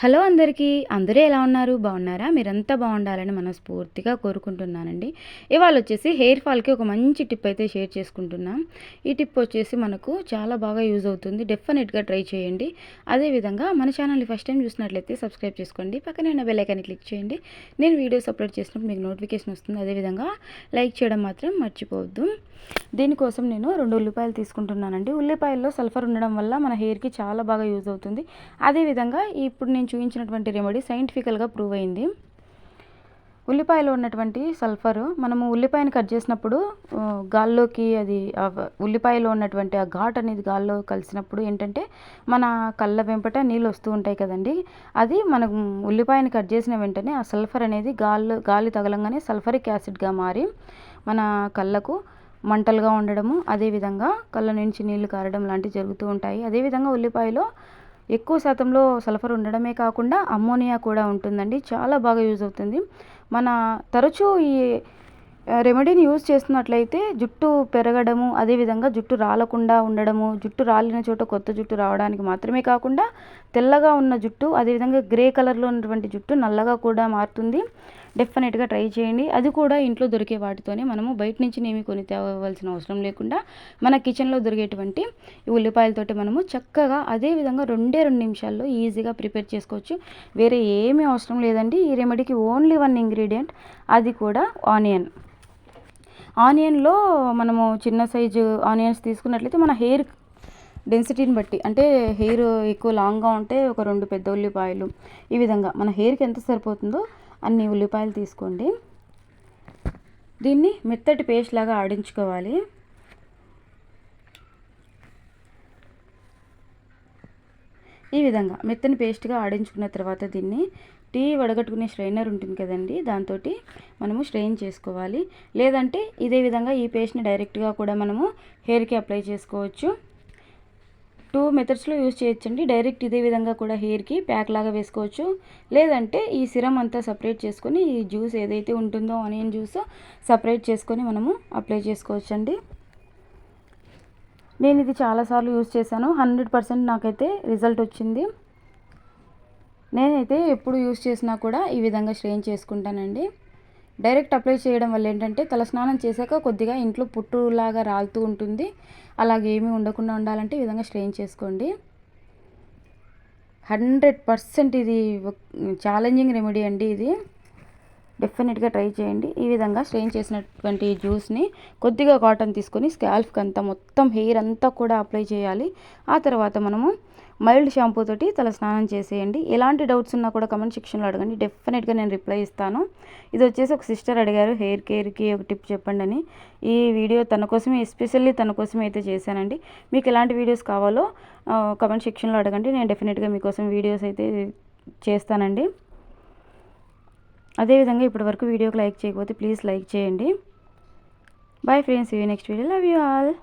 Hello అందరికీ. అందరూ ఎలా ఉన్నారు? బాగున్నారా? మీరంతా బాగుండాలని మనస్ఫూర్తిగా కోరుకుంటున్నానండి. ఇవాళ వచ్చేసి హెయిర్ ఫాల్కి ఒక మంచి టిప్ అయితే షేర్ చేసుకుంటున్నాం. ఈ టిప్ వచ్చేసి మనకు చాలా బాగా యూజ్ అవుతుంది. డెఫినెట్గా ట్రై చేయండి. అదేవిధంగా మన ఛానల్ని ఫస్ట్ టైం చూసినట్లయితే సబ్స్క్రైబ్ చేసుకోండి. పక్కనే ఉన్న బెల్ ఐకాన్ని క్లిక్ చేయండి. నేను వీడియోస్ అప్లోడ్ చేసినప్పుడు మీకు నోటిఫికేషన్ వస్తుంది. అదేవిధంగా లైక్ చేయడం మాత్రం మర్చిపోవద్దు. దీనికోసం నేను 2 ఉల్లిపాయలు తీసుకుంటున్నానండి. ఉల్లిపాయల్లో సల్ఫర్ ఉండడం వల్ల మన హెయిర్కి చాలా బాగా యూజ్ అవుతుంది. అదేవిధంగా ఇప్పుడు నేను చూపించినటువంటి రెమెడీ సైంటిఫికల్గా ప్రూవ్ అయింది. ఉల్లిపాయలో ఉన్నటువంటి సల్ఫర్ మనము ఉల్లిపాయను కట్ చేసినప్పుడు గాల్లోకి అది ఉల్లిపాయలో ఉన్నటువంటి ఆ ఘాట్ అనేది గాల్లో కలిసినప్పుడు ఏంటంటే మన కళ్ళ వెంపట నీళ్ళు వస్తూ ఉంటాయి కదండి. అది మనం ఉల్లిపాయను కట్ చేసిన వెంటనే ఆ సల్ఫర్ అనేది గాలి తగలంగానే సల్ఫరిక్ యాసిడ్గా మారి మన కళ్ళకు మంటలుగా ఉండడము, అదేవిధంగా కళ్ళ నుంచి నీళ్లు కారడం లాంటివి జరుగుతూ ఉంటాయి. అదేవిధంగా ఉల్లిపాయలో ఎక్కువ శాతంలో సల్ఫర్ ఉండడమే కాకుండా అమ్మోనియా కూడా ఉంటుందండి. చాలా బాగా యూజ్ అవుతుంది. మన తరచూ ఈ రెమెడీని యూజ్ చేస్తున్నట్లయితే జుట్టు పెరగడము, అదేవిధంగా జుట్టు రాలకుండా ఉండడము, జుట్టు రాలిన చోట కొత్త జుట్టు రావడానికి మాత్రమే కాకుండా తెల్లగా ఉన్న జుట్టు, అదేవిధంగా గ్రే కలర్లో ఉన్నటువంటి జుట్టు నల్లగా కూడా మారుతుంది. డెఫినెట్గా ట్రై చేయండి. అది కూడా ఇంట్లో దొరికే వాటితోనే, మనము బయట నుంచి ఏమి కొని తేవలసిన అవసరం లేకుండా మన కిచెన్లో దొరికేటువంటి ఈ ఉల్లిపాయలతోటి మనము చక్కగా అదేవిధంగా 2 నిమిషాల్లో ఈజీగా ప్రిపేర్ చేసుకోవచ్చు. వేరే ఏమీ అవసరం లేదండి. ఈ రెమెడీకి ఓన్లీ 1 ఇంగ్రీడియంట్, అది కూడా ఆనియన్. ఆనియన్లో మనము చిన్న సైజు ఆనియన్స్ తీసుకున్నట్లయితే మన హెయిర్ డెన్సిటీని బట్టి, అంటే హెయిర్ ఎక్కువ లాంగ్గా ఉంటే ఒక 2 పెద్ద ఉల్లిపాయలు, ఈ విధంగా మన హెయిర్కి ఎంత సరిపోతుందో అన్ని ఉల్లిపాయలు తీసుకోండి. దీన్ని మెత్తటి పేస్ట్ లాగా ఆడించుకోవాలి. ఈ విధంగా మెత్తని పేస్ట్గా ఆడించుకున్న తర్వాత దీన్ని టీ వడగట్టుకునే స్ట్రైనర్ ఉంటుంది కదండి, దాంతో మనము స్ట్రెయిన్ చేసుకోవాలి. లేదంటే ఇదే విధంగా ఈ పేస్ట్ని డైరెక్ట్గా కూడా మనము హెయిర్కి అప్లై చేసుకోవచ్చు. 2 మెథడ్స్లో యూజ్ చేయొచ్చండి. డైరెక్ట్ ఇదే విధంగా కూడా హెయిర్కి ప్యాక్ లాగా వేసుకోవచ్చు. లేదంటే ఈ సిరం అంతా సపరేట్ చేసుకొని ఈ జ్యూస్ ఏదైతే ఉంటుందో ఆనియన్ జ్యూస్ సపరేట్ చేసుకొని మనము అప్లై చేసుకోవచ్చండి. నేను ఇది చాలాసార్లు యూజ్ చేశాను. 100% నాకైతే రిజల్ట్ వచ్చింది. నేనైతే ఎప్పుడు యూజ్ చేసినా కూడా ఈ విధంగా స్ట్రెయిన్ చేసుకుంటానండి. డైరెక్ట్ అప్లై చేయడం వల్ల ఏంటంటే తలస్నానం చేశాక కొద్దిగా ఇంట్లో పుట్టులాగా రాలుతూ ఉంటుంది. అలాగే ఏమీ ఉండకుండా ఉండాలంటే ఈ విధంగా స్ట్రెయిన్ చేసుకోండి. 100% ఇది ఛాలెంజింగ్ రెమెడీ అండి. ఇది డెఫినెట్గా ట్రై చేయండి. ఈ విధంగా స్ట్రెయిన్ చేసినటువంటి జ్యూస్ని కొద్దిగా కాటన్ తీసుకొని స్కాల్ఫ్కి అంతా మొత్తం హెయిర్ అంతా కూడా అప్లై చేయాలి. ఆ తర్వాత మనము మైల్డ్ షాంపూ తోటి తల స్నానం చేసేయండి. ఎలాంటి డౌట్స్ ఉన్నా కూడా కమెంట్ సెక్షన్లో అడగండి. డెఫినెట్గా నేను రిప్లై ఇస్తాను. ఇది వచ్చేసి ఒక సిస్టర్ అడిగారు హెయిర్ కేర్కి ఒక టిప్ చెప్పండి అని. ఈ వీడియో తన కోసమే, ఎస్పెషల్లీ తన కోసమే అయితే చేశానండి. మీకు ఎలాంటి వీడియోస్ కావాలో కమెంట్ సెక్షన్లో అడగండి. నేను డెఫినెట్గా మీకోసం వీడియోస్ అయితే చేస్తానండి. అదేవిధంగా ఇప్పటివరకు వీడియోకి లైక్ చేయకపోతే ప్లీజ్ లైక్ చేయండి. Bye friends, see you next video. Love you all.